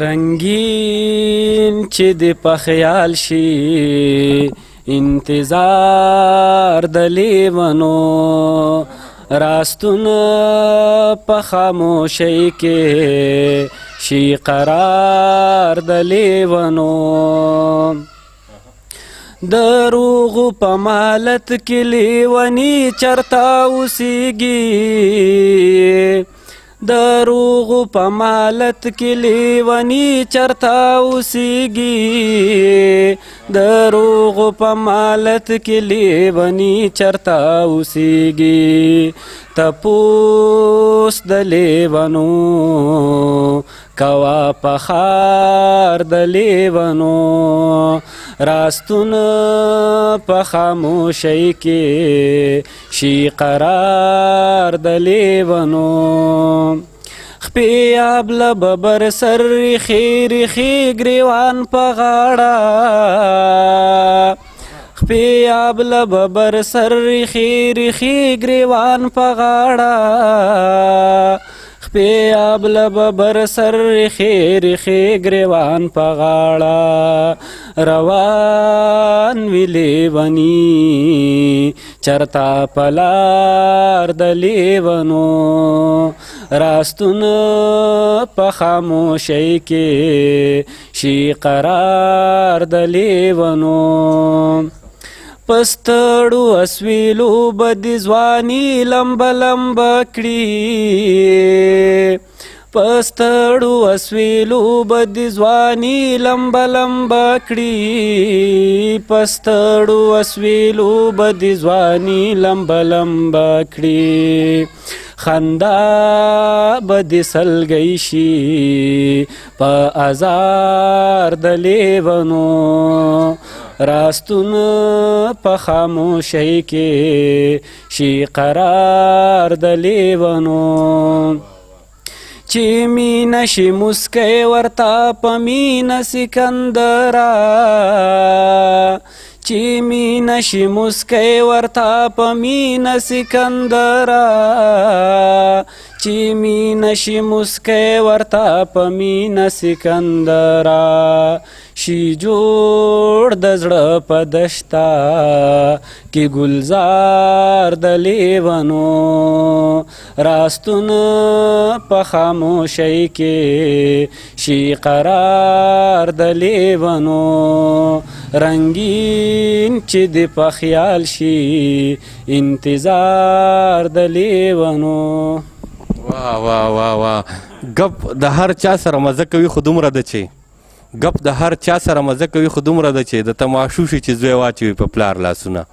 رنگین چې د په خیال شي انتظار د لیونو راستونه په خاموشۍ کې شي قرار د لیونو دروغو په مالت کې لیونی چرته اوسیږي دروغو په مالت کې لیونی چرته اوسیږي دروغو په مالت کې لیونی چرته اوسیږي تپوس د لیونو کوا په ښار د لیونو راستونه په خاموشۍ کې شي قرار د لیونو خپې ابله ببر سر ریخي ریخي ګریوان په غاړه خپې ابله ببر سر ریخي ریخي ګریوان په غاړه خپې ابله ببر سر ریخي ریخي ګریوان په غاړه روان وي لیوني چرته په لار د لیونو راستونه په خاموشۍ کې شي قرار د لیونو پستړو اسویلو به د ځواني لمبه لمبه کړي پستړو اسویلو به د ځواني لمبه لمبه کړي پستړو اسویلو به د ځواني لمبه لمبه کړي خندا به د سلګۍ شي په ازار د لیونو راستونه په خاموشۍ کې شي قرار د لیونو چې مینه شي مسکی ورته په مینه سکندره چې مینه شي مسکی ورته په مینه سکندره چې مینه شي مسکی ورته په مینه سکندره شي جوړ د زړه په دشته کې ګلزار د لیونو راستونه په خاموشۍ کې شي قرار د لیونو رنګین چې د په خیال شي انتظار د لیونو واه واه واه واه ګپ د هر چا سره مزه کوي خو دومره ده چې ګپ د هر چا سره مزه کوي خو دومره ده چې د تماشو شي چې زوی واچوي په پلار لاسونه